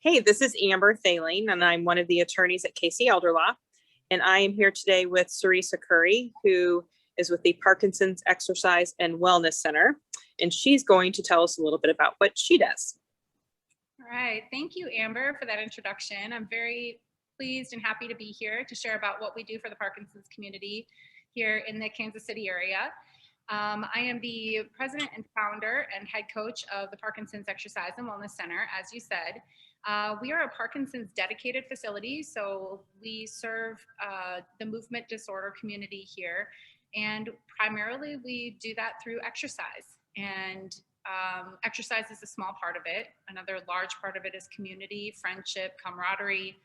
Hey, this is Amber Thailing, and I'm one of the attorneys at Casey Elder Law. And I am here today with Sarrisa Curry, who is with the Parkinson's Exercise and Wellness Center. And she's going to tell us a little bit about what she does. All right. Thank you, Amber, for that introduction. I'm very pleased and happy to be here to share about what we do for the Parkinson's community here in the Kansas City area. I am the president and founder and head coach of the Parkinson's Exercise and Wellness Center, as you said. We are a Parkinson's dedicated facility, so we serve the movement disorder community here, and primarily we do that through exercise. And exercise is a small part of it. Another large part of it is community, friendship, camaraderie,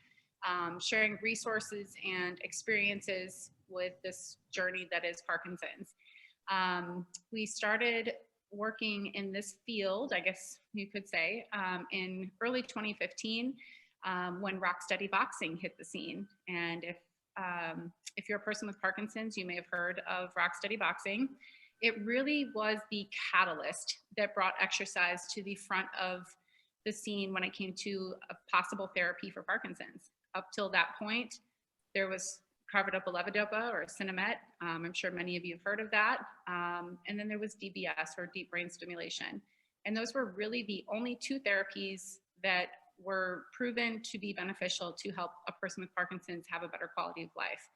sharing resources and experiences with this journey that is Parkinson's. We started working in this field, I guess you could say, in early 2015 when Rocksteady Boxing hit the scene. And if you're a person with Parkinson's, you may have heard of Rocksteady Boxing. It really was the catalyst that brought exercise to the front of the scene when it came to a possible therapy for Parkinson's. Up till that point, there was carbidopa-levodopa or Cinemet. I'm sure many of you have heard of that. And then there was DBS, or deep brain stimulation. And those were really the only two therapies that were proven to be beneficial to help a person with Parkinson's have a better quality of life.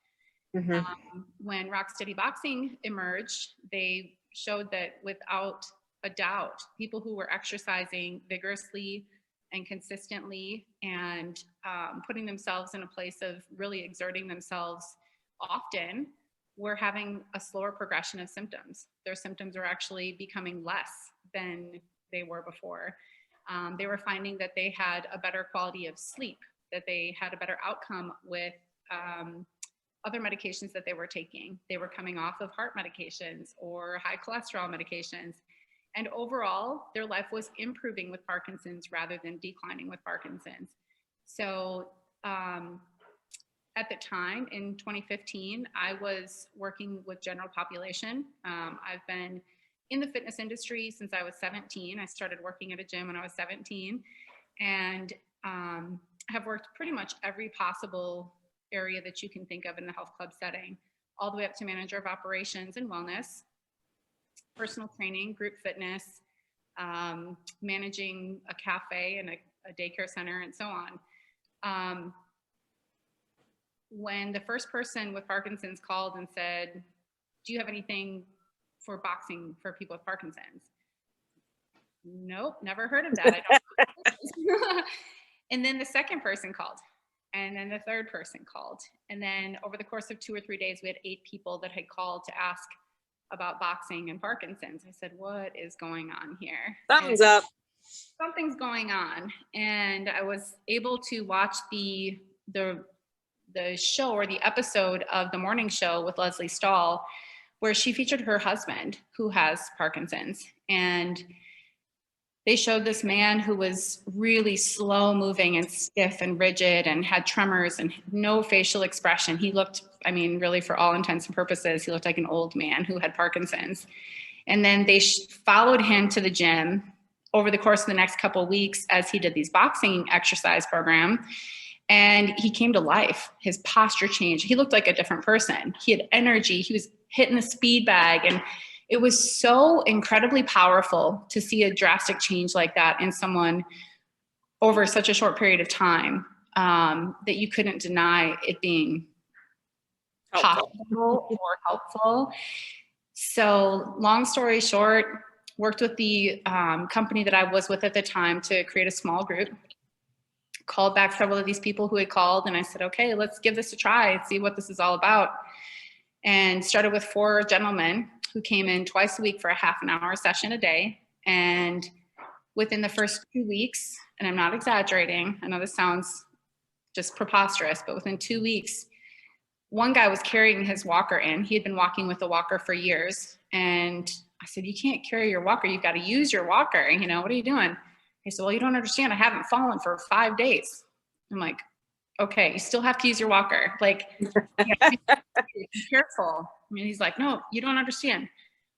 Mm-hmm. When Rocksteady Boxing emerged, they showed that without a doubt, people who were exercising vigorously and consistently and putting themselves in a place of really exerting themselves often were having a slower progression of symptoms. Their symptoms were actually becoming less than they were before. They were finding that they had a better quality of sleep, that they had a better outcome with other medications that they were taking. They were coming off of heart medications or high cholesterol medications. And overall, their life was improving with Parkinson's rather than declining with Parkinson's. So at the time in 2015, I was working with general population. I've been in the fitness industry since I was 17. I started working at a gym when I was 17 and have worked pretty much every possible area that you can think of in the health club setting, all the way up to manager of operations and wellness, personal training, group fitness, managing a cafe and a daycare center, and so on. When the first person with Parkinson's called and said, "Do you have anything for boxing for people with Parkinson's?" Nope, never heard of that. I don't. And then the second person called. And then the third person called. And then over the course of 2 or 3 days, we had 8 people that had called to ask about boxing and Parkinson's. I said, what is going on here? Something's up. Something's going on. And I was able to watch the show, or the episode of the morning show with Leslie Stahl, where she featured her husband who has Parkinson's. And they showed this man who was really slow moving and stiff and rigid and had tremors and no facial expression. He looked, I mean, really for all intents and purposes, he looked like an old man who had Parkinson's. And then they followed him to the gym over the course of the next couple of weeks as he did these boxing exercise program. And he came to life. His posture changed. He looked like a different person. He had energy. He was hitting the speed bag, and it was so incredibly powerful to see a drastic change like that in someone over such a short period of time, that you couldn't deny it being possible or helpful. So long story short, worked with the company that I was with at the time to create a small group, called back several of these people who had called, and I said, okay, let's give this a try and see what this is all about. And started with 4 gentlemen who came in twice a week for a half an hour session a day. And within the first 2 weeks, and I'm not exaggerating, I know this sounds just preposterous, but within 2 weeks, one guy was carrying his walker in. He had been walking with a walker for years. And I said, you can't carry your walker. You've got to use your walker. You know, what are you doing? He said, well, you don't understand. I haven't fallen for 5 days. I'm like, okay, you still have to use your walker. Like, be careful. I mean, he's like, no, you don't understand.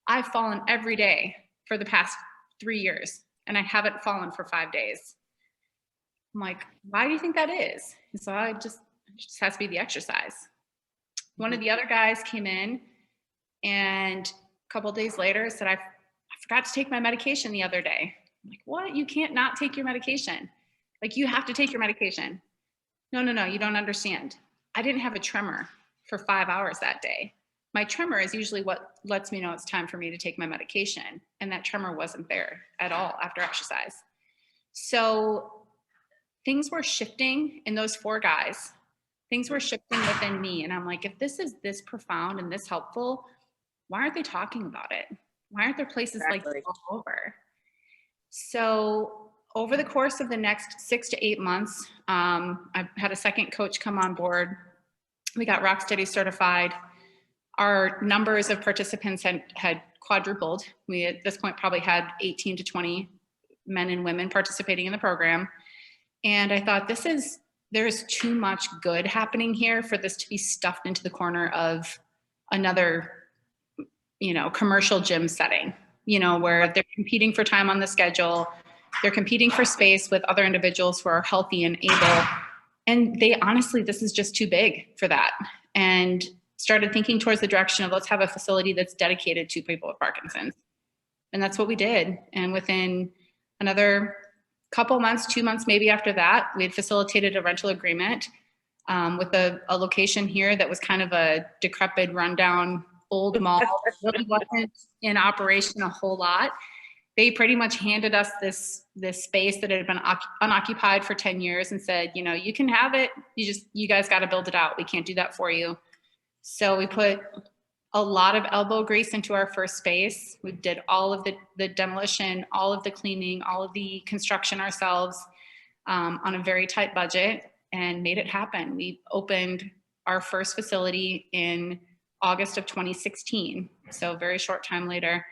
I've fallen every day for the past 3 years, and I haven't fallen for 5 days. I'm like, why do you think that is? And so it just has to be the exercise. One of the other guys came in and a couple of days later said, I forgot to take my medication the other day. I'm like, what? You can't not take your medication. Like, you have to take your medication. No, you don't understand. I didn't have a tremor for 5 hours that day. My tremor is usually what lets me know it's time for me to take my medication. And that tremor wasn't there at all after exercise. So things were shifting in those 4 guys. Things were shifting within me. And I'm like, if this is this profound and this helpful, why aren't they talking about it? Why aren't there places like this all over? So over the course of the next 6 to 8 months, I've had a second coach come on board. We got Rocksteady certified. Our numbers of participants had quadrupled. We at this point probably had 18 to 20 men and women participating in the program. And I thought, there's too much good happening here for this to be stuffed into the corner of another, commercial gym setting, where they're competing for time on the schedule. They're competing for space with other individuals who are healthy and able. And this is just too big for that. And started thinking towards the direction of, let's have a facility that's dedicated to people with Parkinson's. And that's what we did. And within another couple months, 2 months maybe after that, we had facilitated a rental agreement with a location here that was kind of a decrepit, rundown, old mall. Really wasn't in operation a whole lot. They pretty much handed us this space that had been unoccupied for 10 years and said, you can have it. You guys got to build it out. We can't do that for you. So we put a lot of elbow grease into our first space. We did all of the demolition, all of the cleaning, all of the construction ourselves on a very tight budget and made it happen. We opened our first facility in August of 2016, so very short time later,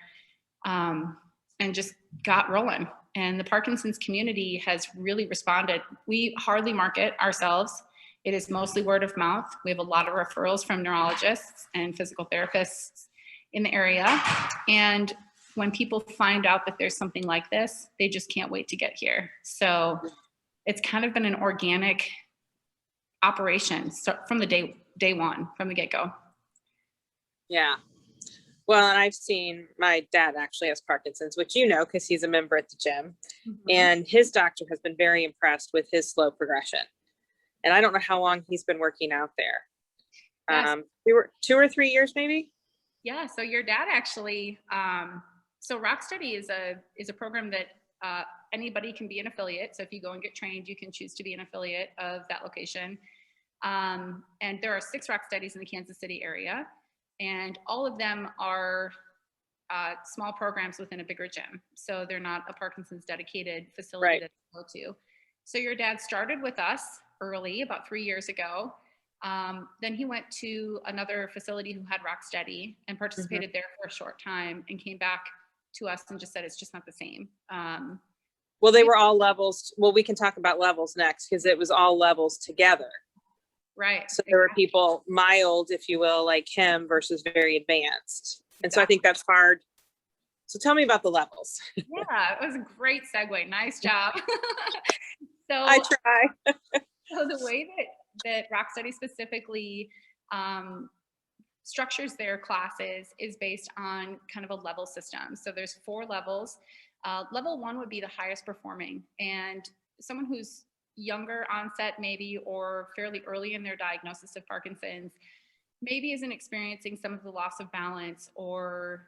and just got rolling. And the Parkinson's community has really responded. We hardly market ourselves. It is mostly word of mouth. We have a lot of referrals from neurologists and physical therapists in the area. And when people find out that there's something like this, they just can't wait to get here. So it's kind of been an organic operation from the day one, from the get-go. Yeah. Well, and I've seen my dad actually has Parkinson's, which because he's a member at the gym. Mm-hmm. And his doctor has been very impressed with his slow progression. And I don't know how long he's been working out there. Yes. 2 or 3 years, maybe. Yeah. So your dad actually. So Rocksteady is a program that anybody can be an affiliate. So if you go and get trained, you can choose to be an affiliate of that location. And there are 6 Rocksteadies in the Kansas City area, and all of them are small programs within a bigger gym. So they're not a Parkinson's dedicated facility that you go to. So your dad started with us early, about 3 years ago. Then he went to another facility who had Rocksteady and participated there for a short time and came back to us and just said, it's just not the same. Well, they were all levels. Well, we can talk about levels next because it was all levels together. Right. So there were people mild, if you will, like him versus very advanced. And so I think that's hard. So tell me about the levels. Yeah, it was a great segue. Nice job. So I try. So the way that Rocksteady specifically structures their classes is based on kind of a level system. So there's 4 levels. Level 1 would be the highest performing, and someone who's younger onset maybe, or fairly early in their diagnosis of Parkinson's, maybe isn't experiencing some of the loss of balance or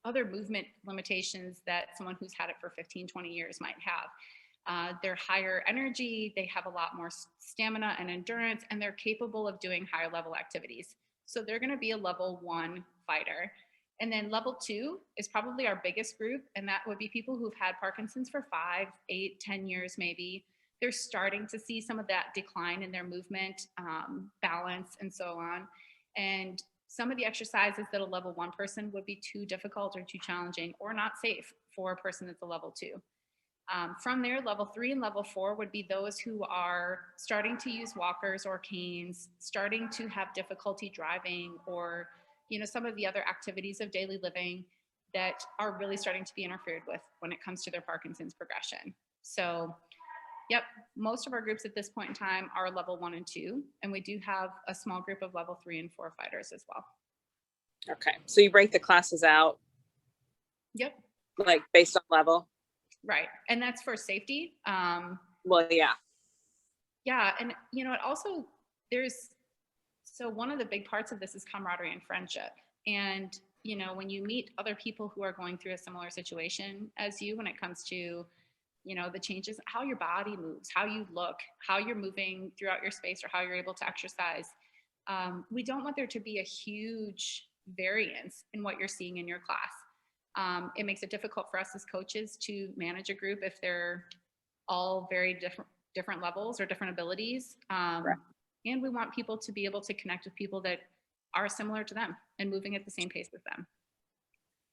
other movement limitations that someone who's had it for 15, 20 years might have. They're higher energy, they have a lot more stamina and endurance, and they're capable of doing higher level activities. So they're going to be a level 1 fighter. And then level 2 is probably our biggest group, and that would be people who've had Parkinson's for 5, 8, 10 years maybe. They're starting to see some of that decline in their movement, balance, and so on. And some of the exercises that a level 1 person would be too difficult or too challenging or not safe for a person that's a level 2. From there, level 3 and level 4 would be those who are starting to use walkers or canes, starting to have difficulty driving, or some of the other activities of daily living that are really starting to be interfered with when it comes to their Parkinson's progression. So Yep. Most of our groups at this point in time are level 1 and 2, and we do have a small group of level 3 and 4 fighters as well. Okay. So you break the classes out Yep. like based on level? Right. And that's for safety. Well, yeah. Yeah. And, it also, so one of the big parts of this is camaraderie and friendship. And, when you meet other people who are going through a similar situation as you, when it comes to, the changes, how your body moves, how you look, how you're moving throughout your space, or how you're able to exercise. We don't want there to be a huge variance in what you're seeing in your class. It makes it difficult for us as coaches to manage a group if they're all very different levels or different abilities. Right. And we want people to be able to connect with people that are similar to them and moving at the same pace with them.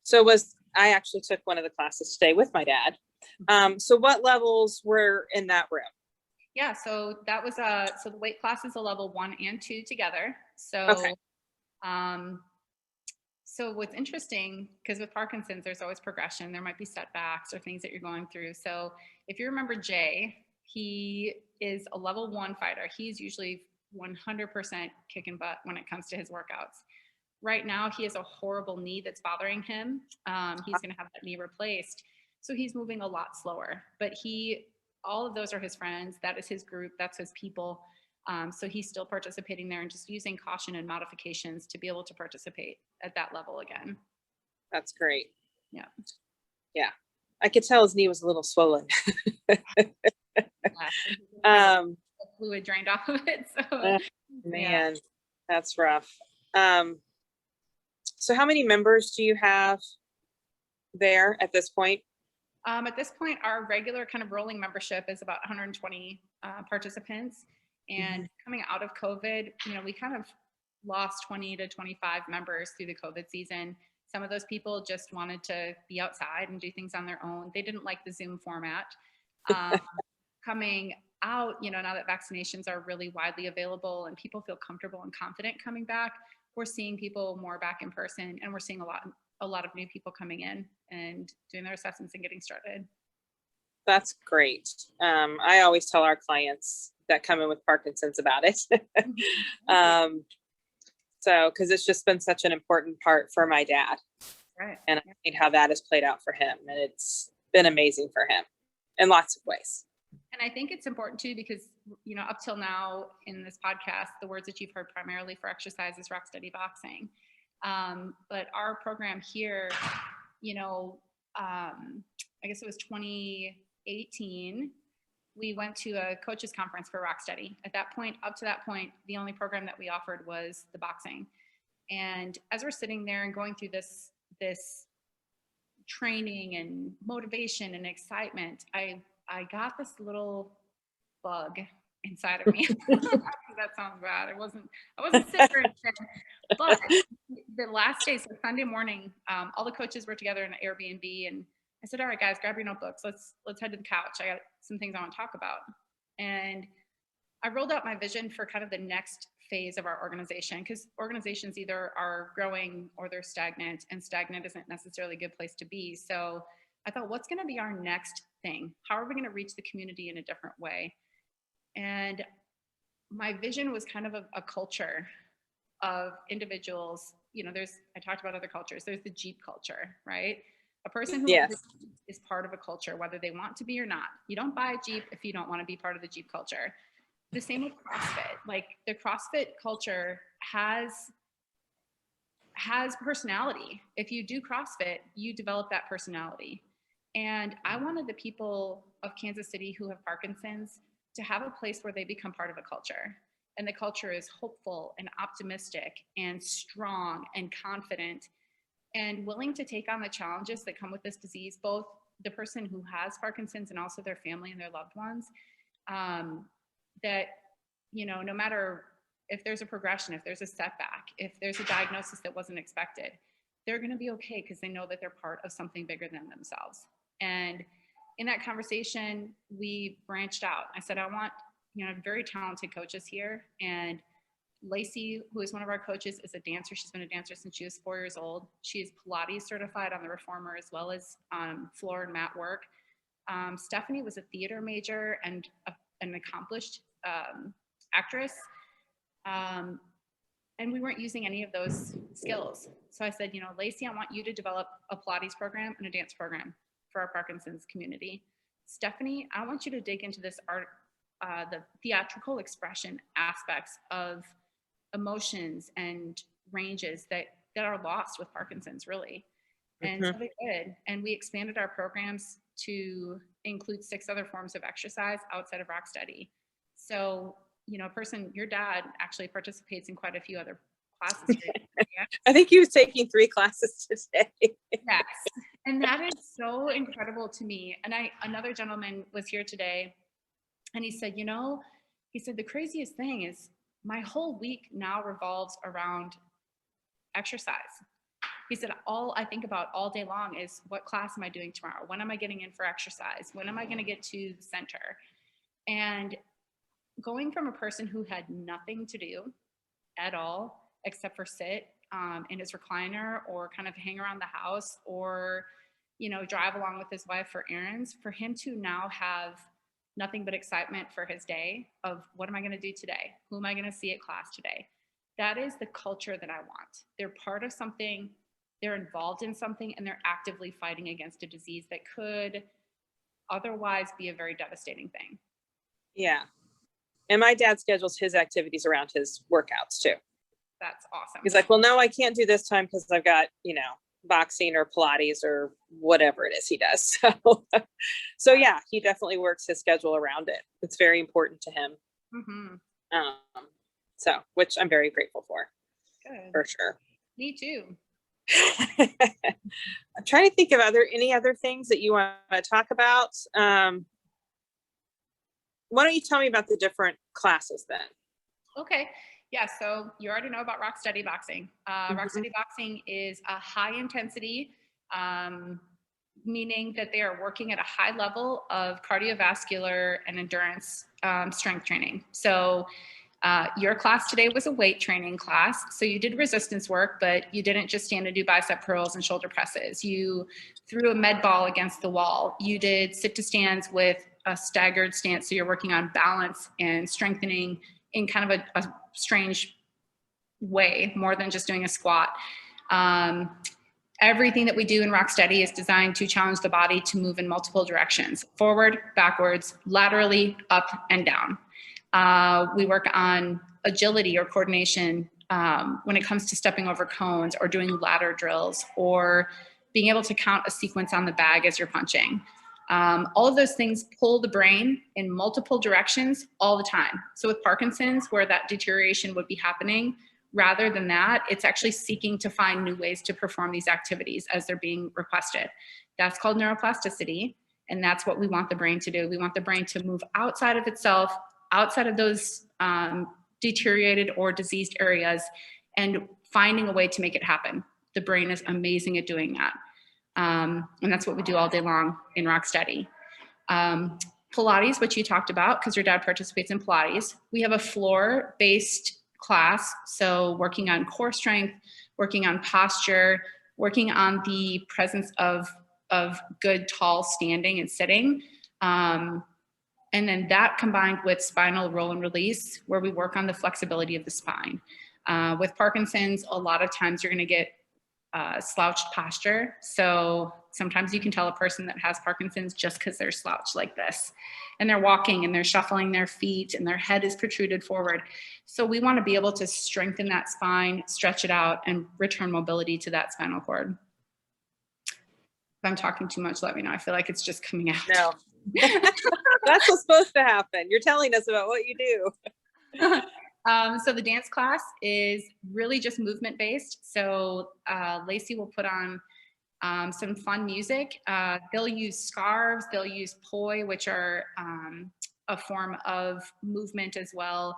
So I actually took one of the classes today with my dad. So what levels were in that room? Yeah, so that was so the weight class is a level 1 and 2 together. So, Okay. So what's interesting, because with Parkinson's, there's always progression. There might be setbacks or things that you're going through. So if you remember Jay, he is a level 1 fighter. He's usually 100% kicking butt when it comes to his workouts. Right now, he has a horrible knee that's bothering him. He's going to have that knee replaced. So he's moving a lot slower, but all of those are his friends. That is his group. That's his people. So he's still participating there and just using caution and modifications to be able to participate at that level again. That's great. Yeah. Yeah. I could tell his knee was a little swollen. Fluid drained off of it. So man, that's rough. So how many members do you have there at this point? At this point, our regular kind of rolling membership is about 120 participants. And coming out of COVID, we kind of lost 20 to 25 members through the COVID season. Some of those people just wanted to be outside and do things on their own. They didn't like the Zoom format. Coming out, now that vaccinations are really widely available and people feel comfortable and confident coming back, we're seeing people more back in person, and we're seeing a lot of new people coming in and doing their assessments and getting started. That's great. I always tell our clients that come in with Parkinson's about it. So, because it's just been such an important part for my dad. Right. And I think how that has played out for him. And it's been amazing for him in lots of ways. And I think it's important too, because, up till now in this podcast, the words that you've heard primarily for exercise is rock steady boxing. But our program here, I guess it was 2018, we went to a coaches conference for rock steady. At that point, up to that point, the only program that we offered was the boxing. And as we're sitting there and going through this training and motivation and excitement, I got this little bug inside of me. That sounds bad. I wasn't sick or anything. But the last day, so Sunday morning, all the coaches were together in an Airbnb, and I said, "All right, guys, grab your notebooks. Let's head to the couch. I got some things I want to talk about." And I rolled out my vision for kind of the next phase of our organization, because organizations either are growing or they're stagnant, and stagnant isn't necessarily a good place to be. So I thought, what's going to be our next thing? How are we going to reach the community in a different way? And my vision was kind of a culture of individuals. I talked about other cultures. There's the Jeep culture, right? A person who is part of a culture, whether they want to be or not. You don't buy a Jeep if you don't want to be part of the Jeep culture. The same with CrossFit. Like, the CrossFit culture has personality. If you do CrossFit, you develop that personality. And I wanted the people of Kansas City who have Parkinson's to have a place where they become part of a culture. And the culture is hopeful and optimistic and strong and confident and willing to take on the challenges that come with this disease, both the person who has Parkinson's and also their family and their loved ones. That, no matter if there's a progression, if there's a setback, if there's a diagnosis that wasn't expected, they're going to be okay because they know that they're part of something bigger than themselves. And in that conversation, we branched out. I said, I want, very talented coaches here. And Lacey, who is one of our coaches, is a dancer. She's been a dancer since she was 4 years old. She is Pilates certified on the reformer, as well as floor and mat work. Stephanie was a theater major and an accomplished actress. And we weren't using any of those skills. So I said, you know, Lacey, I want you to develop a Pilates program and a dance program for our Parkinson's community. Stephanie, I want you to dig into this art, the theatrical expression aspects of emotions and ranges that are lost with Parkinson's, really. And so they did. And we expanded our programs to include 6 other forms of exercise outside of rock steady. So, you know, your dad actually participates in quite a few other classes. I think he was taking 3 classes today. Yes. And that is so incredible to me. And another gentleman was here today and he said, you know, the craziest thing is my whole week now revolves around exercise. He said, all I think about all day long is what class am I doing tomorrow? When am I getting in for exercise? When am I going to get to the center? And going from a person who had nothing to do at all, except for sit in his recliner or kind of hang around the house or, you know, drive along with his wife for errands, for him to now have nothing but excitement for his day of what am I going to do today? Who am I going to see at class today? That is the culture that I want. They're part of something, they're involved in something, and they're actively fighting against a disease that could otherwise be a very devastating thing. Yeah. And my dad schedules his activities around his workouts too. That's awesome. He's like, well, no, I can't do this time because I've got, you know, boxing or Pilates or whatever it is he does. So yeah, he definitely works his schedule around it. It's very important to him. So, which I'm very grateful for. Good. For sure. Me too. I'm trying to think of any other things that you want to talk about. Why don't you tell me about the different classes then? Okay. Yeah. So you already know about rock steady boxing. Rock steady boxing is a high intensity, meaning that they are working at a high level of cardiovascular and endurance strength training. So your class today was a weight training class. So you did resistance work, but you didn't just stand and do bicep curls and shoulder presses. You threw a med ball against the wall. You did sit to stands with a staggered stance. So you're working on balance and strengthening in kind of a strange way, more than just doing a squat. Everything that we do in rock steady is designed to challenge the body to move in multiple directions: forward, backwards, laterally, up and down. We work on agility or coordination when it comes to stepping over cones or doing ladder drills or being able to count a sequence on the bag as you're punching. All of those things pull the brain in multiple directions all the time. So with Parkinson's, where that deterioration would be happening, rather than that, it's actually seeking to find new ways to perform these activities as they're being requested. That's called neuroplasticity, and that's what we want the brain to do. We want the brain to move outside of itself, outside of those deteriorated or diseased areas, and finding a way to make it happen. The brain is amazing at doing that. And that's what we do all day long in rock steady. Pilates, which you talked about, because your dad participates in Pilates. We have a floor-based class, so working on core strength, working on posture, working on the presence of good tall standing and sitting. And then that combined with spinal roll and release, where we work on the flexibility of the spine. With Parkinson's, a lot of times you're going to get slouched posture. So sometimes you can tell a person that has Parkinson's just because they're slouched like this, and they're walking and they're shuffling their feet and their head is protruded forward. So we want to be able to strengthen that spine, stretch it out, and return mobility to that spinal cord. If I'm talking too much, let me know. I feel like it's just coming out. No. That's what's supposed to happen. You're telling us about what you do. So the dance class is really just movement based. So Lacey will put on some fun music. They'll use scarves, they'll use poi, which are a form of movement as well.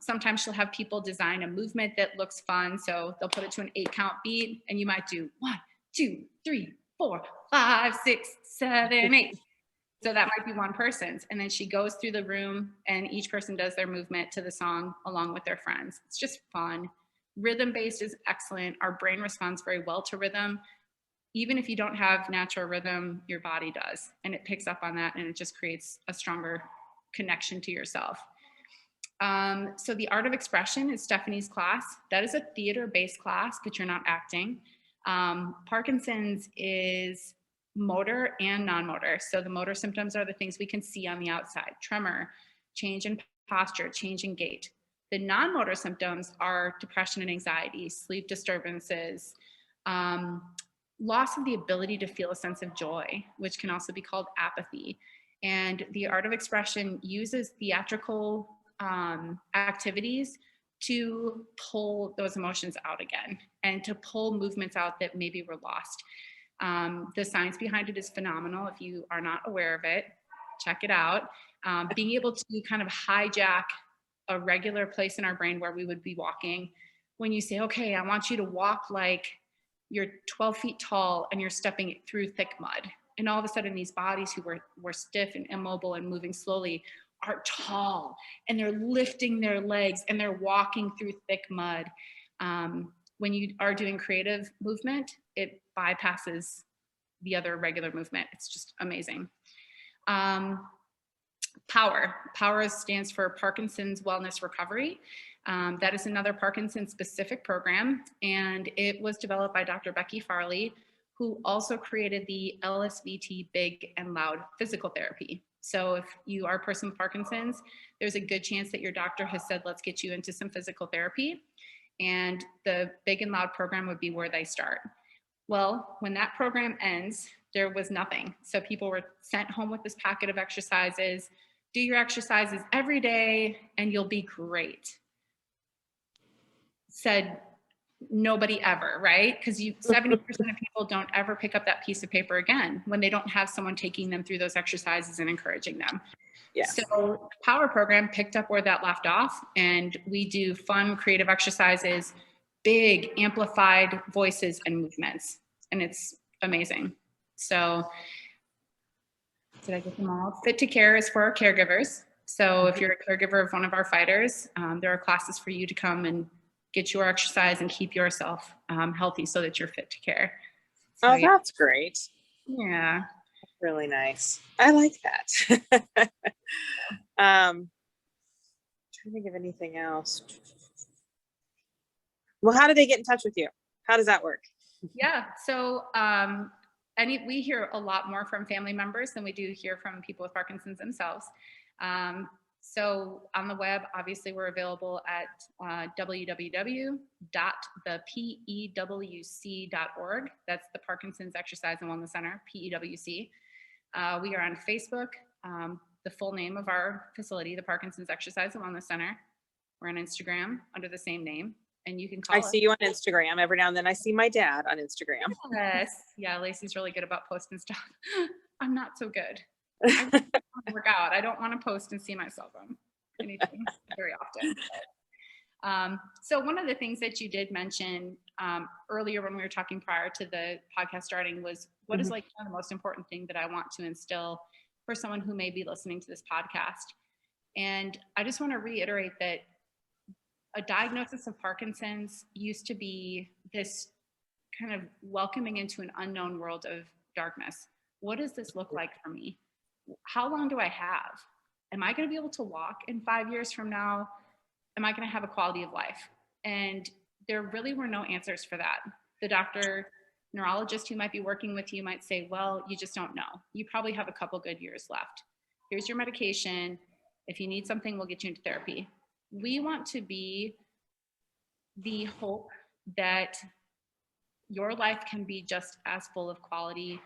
Sometimes she'll have people design a movement that looks fun. So they'll put it to an 8-count beat, and you might do 1, 2, 3, 4, 5, 6, 7, 8. So that might be one person's. And then she goes through the room and each person does their movement to the song along with their friends. It's just fun. Rhythm based is excellent. Our brain responds very well to rhythm. even if you don't have natural rhythm, your body does, and it picks up on that, and it just creates a stronger connection to yourself. So the art of expression is Stephanie's class. That is a theater-based class, but you're not acting. Parkinson's is motor and non-motor. So the motor symptoms are the things we can see on the outside: tremor, change in posture, change in gait. The non-motor symptoms are depression and anxiety, sleep disturbances, loss of the ability to feel a sense of joy, which can also be called apathy. And the art of expression uses theatrical activities to pull those emotions out again and to pull movements out that maybe were lost. The science behind it is phenomenal. If you are not aware of it, check it out. Being able to kind of hijack a regular place in our brain where we would be walking. When you say, okay, I want you to walk like you're 12 feet tall and you're stepping through thick mud. And all of a sudden these bodies who were stiff and immobile and moving slowly are tall, and they're lifting their legs and they're walking through thick mud. When you are doing creative movement, it bypasses the other regular movement. It's just amazing. POWER stands for Parkinson's Wellness Recovery. That is another Parkinson's specific program, and it was developed by Dr. Becky Farley, who also created the LSVT Big and Loud Physical Therapy. So if you are a person with Parkinson's, there's a good chance that your doctor has said, let's get you into some physical therapy. And the Big and Loud program would be where they start. Well, when that program ends, there was nothing. So people were sent home with this packet of exercises. Do your exercises every day and you'll be great. Said nobody ever, right? Because 70% of people don't ever pick up that piece of paper again when they don't have someone taking them through those exercises and encouraging them. Yeah. So the POWER program picked up where that left off, and we do fun, creative exercises, big amplified voices and movements, and it's amazing. So did I get them all? Fit to Care is for our caregivers. So if you're a caregiver of one of our fighters, there are classes for you to come and get your exercise and keep yourself healthy so that you're fit to care. So, oh, that's great. Yeah. Really nice. I like that. Trying to think of anything else. Well, how do they get in touch with you? How does that work? Yeah. So we hear a lot more from family members than we do hear from people with Parkinson's themselves. So on the web, obviously, we're available at www.thepewc.org. That's the Parkinson's Exercise and Wellness Center, PEWC. We are on Facebook, the full name of our facility, the Parkinson's Exercise and Wellness Center. We're on Instagram under the same name, and you can call us. I see you on Instagram. Every now and then I see my dad on Instagram. Yes. Yeah, Lacey's really good about posting stuff. I'm not so good. I want to work out. I don't want to post and see myself on anything very often. So one of the things that you did mention earlier when we were talking prior to the podcast starting was what is like the most important thing that I want to instill for someone who may be listening to this podcast. And I just want to reiterate that a diagnosis of Parkinson's used to be this kind of welcoming into an unknown world of darkness. What does this look like for me? How long do I have? Am I going to be able to walk in 5 years from now? Am I going to have a quality of life? And there really were no answers for that. The neurologist who might be working with you might say, well, you just don't know. You probably have a couple good years left. Here's your medication. If you need something, we'll get you into therapy. We want to be the hope that your life can be just as full of quality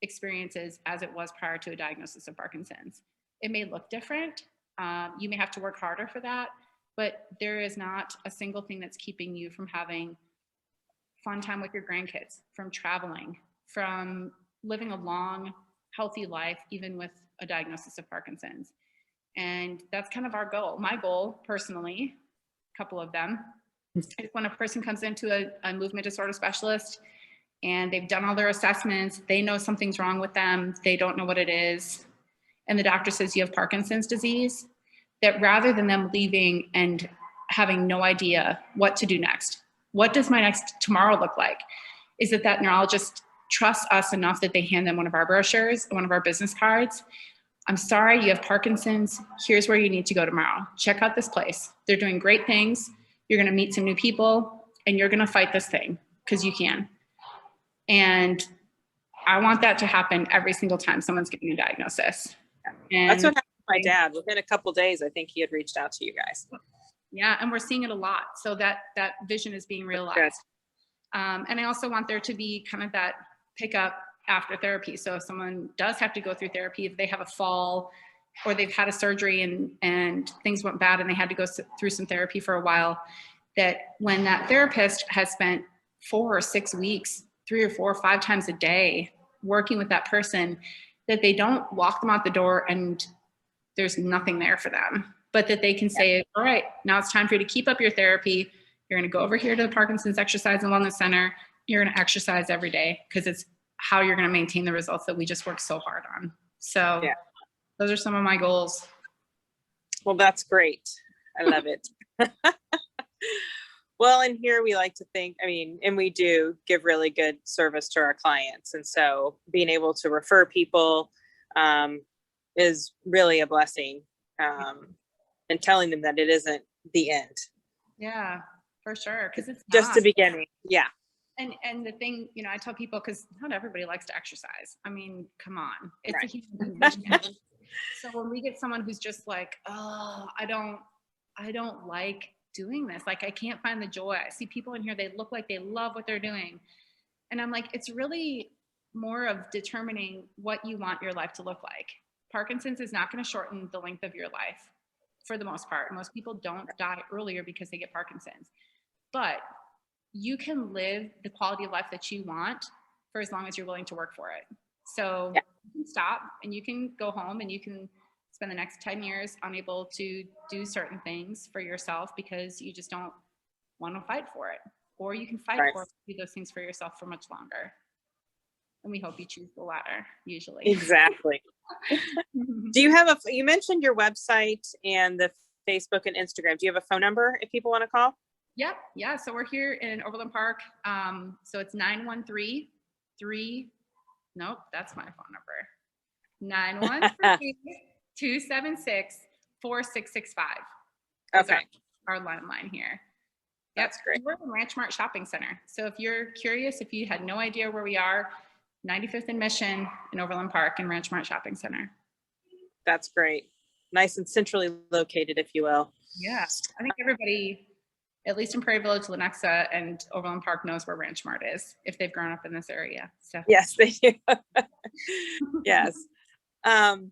experiences as it was prior to a diagnosis of Parkinson's. It may look different. You may have to work harder for that, but there is not a single thing that's keeping you from having fun time with your grandkids, from traveling, from living a long, healthy life, even with a diagnosis of Parkinson's. And that's kind of our goal. My goal, personally, a couple of them, is when a person comes into a movement disorder specialist and they've done all their assessments, they know something's wrong with them, they don't know what it is, and the doctor says you have Parkinson's disease, that rather than them leaving and having no idea what to do next, what does my next tomorrow look like, is that neurologist trust us enough that they hand them one of our brochures, one of our business cards. I'm sorry, you have Parkinson's. Here's where you need to go tomorrow. Check out this place. They're doing great things. You're going to meet some new people, and you're going to fight this thing because you can. And I want that to happen every single time someone's getting a diagnosis. And that's what happened to my dad. Within a couple of days, I think he had reached out to you guys. Yeah, and we're seeing it a lot. So that vision is being realized. And I also want there to be kind of that pickup after therapy. So if someone does have to go through therapy, if they have a fall or they've had a surgery and things went bad and they had to go through some therapy for a while, that when that therapist has spent 4 or 6 weeks, 3 or 4 or 5 times a day working with that person, that they don't walk them out the door and there's nothing there for them, but that they can say, all right, now it's time for you to keep up your therapy. You're going to go over here to the Parkinson's Exercise and Wellness Center. You're going to exercise every day because it's how you're going to maintain the results that we just worked so hard on. So those are some of my goals. Well, that's great. I love it. Well, and here we like to think, I mean, and we do give really good service to our clients. And so being able to refer people is really a blessing, and telling them that it isn't the end. Yeah, for sure. Because it's just not the beginning. Yeah. And the thing, I tell people, because not everybody likes to exercise. I mean, come on. It's Right. a human condition. So when we get someone who's just like, oh, I don't like doing this. Like, I can't find the joy. I see people in here, they look like they love what they're doing. And I'm like, it's really more of determining what you want your life to look like. Parkinson's is not going to shorten the length of your life for the most part. Most people don't die earlier because they get Parkinson's. But you can live the quality of life that you want for as long as you're willing to work for it. So you can stop and you can go home and you can spend the next 10 years unable to do certain things for yourself because you just don't want to fight for it. Or you can fight for it, do those things for yourself for much longer. And we hope you choose the latter, usually. Exactly. Do you have you mentioned your website and the Facebook and Instagram. Do you have a phone number if people want to call? Yep. Yeah. So we're here in Overland Park. So it's 913-3. Nope, that's my phone number. 913-276-4665. Okay. Our landline here. That's great. We're in Ranch Mart Shopping Center. So if you're curious, if you had no idea where we are, 95th and Mission in Overland Park and Ranch Mart Shopping Center. That's great. Nice and centrally located, if you will. Yeah. I think everybody, at least in Prairie Village, Lenexa, and Overland Park, knows where Ranch Mart is if they've grown up in this area. So yes, they do. Yes. And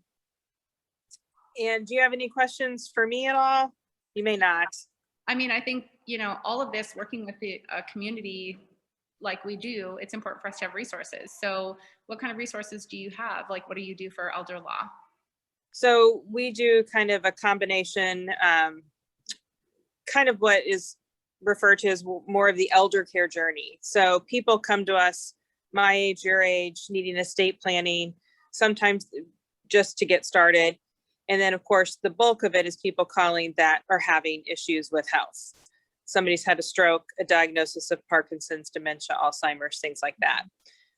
do you have any questions for me at all? You may not. I mean, I think, all of this, working with the community like we do, it's important for us to have resources. So what kind of resources do you have? Like, what do you do for elder law? So we do kind of a combination, kind of what is referred to as more of the elder care journey. So people come to us, my age, your age, needing estate planning, sometimes just to get started. And then of course, the bulk of it is people calling that are having issues with health. Somebody's had a stroke, a diagnosis of Parkinson's, dementia, Alzheimer's, things like that.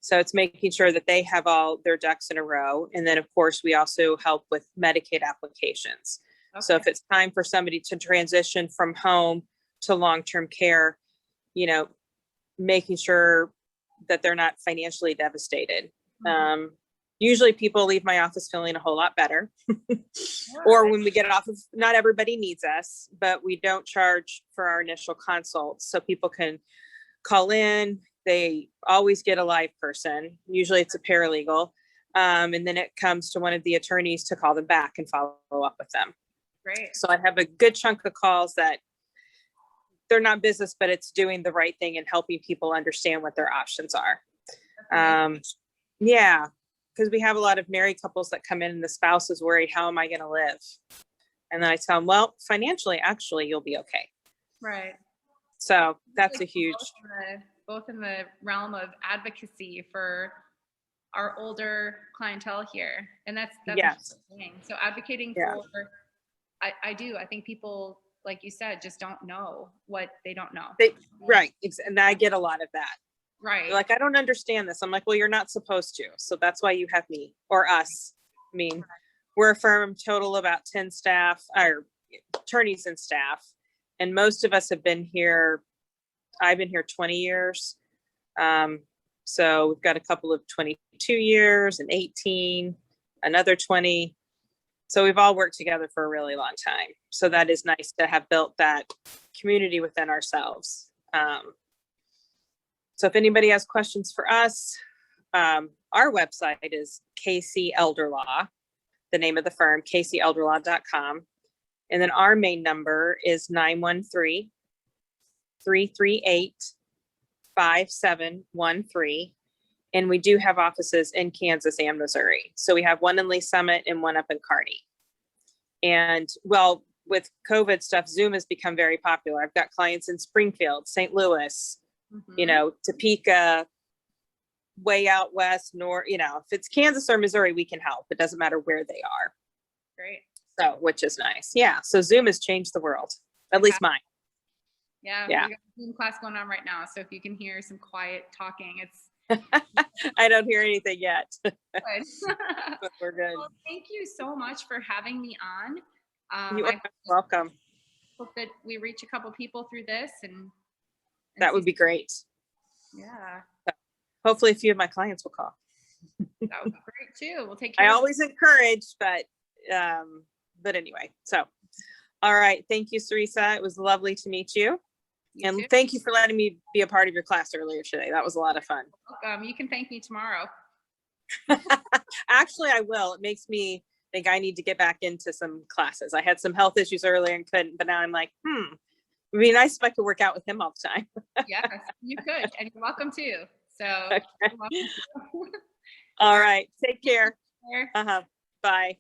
So it's making sure that they have all their ducks in a row. And then of course, we also help with Medicaid applications. Okay. So if it's time for somebody to transition from home to long-term care, making sure that they're not financially devastated. Mm-hmm. Usually people leave my office feeling a whole lot better. Or when we get off of, not everybody needs us, but we don't charge for our initial consults. So people can call in. They always get a live person. Usually it's a paralegal. And then it comes to one of the attorneys to call them back and follow up with them. Great. So I have a good chunk of calls that they're not business, but it's doing the right thing and helping people understand what their options are. Yeah. Because we have a lot of married couples that come in and the spouse is worried, how am I going to live? And then I tell them, well, financially, actually, you'll be okay. Right. So that's a huge. Both in the realm of advocacy for our older clientele here. And that's yes. A thing. So advocating for, I think people, like you said, just don't know what they don't know. Right. And I get a lot of that. Right. They're like, I don't understand this. I'm like, well, you're not supposed to. So that's why you have me or us. I mean, we're a firm total about 10 staff, or attorneys and staff. And most of us have been here. I've been here 20 years. So we've got a couple of 22 years and 18, another 20. So we've all worked together for a really long time. So that is nice to have built that community within ourselves. So if anybody has questions for us, our website is KC Elder Law, the name of the firm, kcelderlaw.com. And then our main number is 913-338-5713. And we do have offices in Kansas and Missouri. So we have one in Lee Summit and one up in Kearney. And well, with COVID stuff, Zoom has become very popular. I've got clients in Springfield, St. Louis, you know, Topeka, way out west, north, you know, if it's Kansas or Missouri, we can help. It doesn't matter where they are. Great. So, which is nice. Yeah. So Zoom has changed the world, at least mine. Yeah. Yeah. We got a Zoom class going on right now. So if you can hear some quiet talking, it's I don't hear anything yet. good. But we're good. Well, thank you so much for having me on. You I are welcome. hope that we reach a couple people through this and That would be great. Yeah. Hopefully a few of my clients will call. That would be great too. We'll take care I of always encourage, but anyway, so, all right. Thank you, Sarrisa. It was lovely to meet you. And too. thank you for letting me be a part of your class earlier today. That was a lot of fun. You can thank me tomorrow. Actually, I will. It makes me think I need to get back into some classes. I had some health issues earlier and couldn't, but now I'm like, it'd be nice if I could work out with him all the time. Yes, you could, and you're welcome too. So, Okay. you're welcome to. All right. Take care. Care. Bye.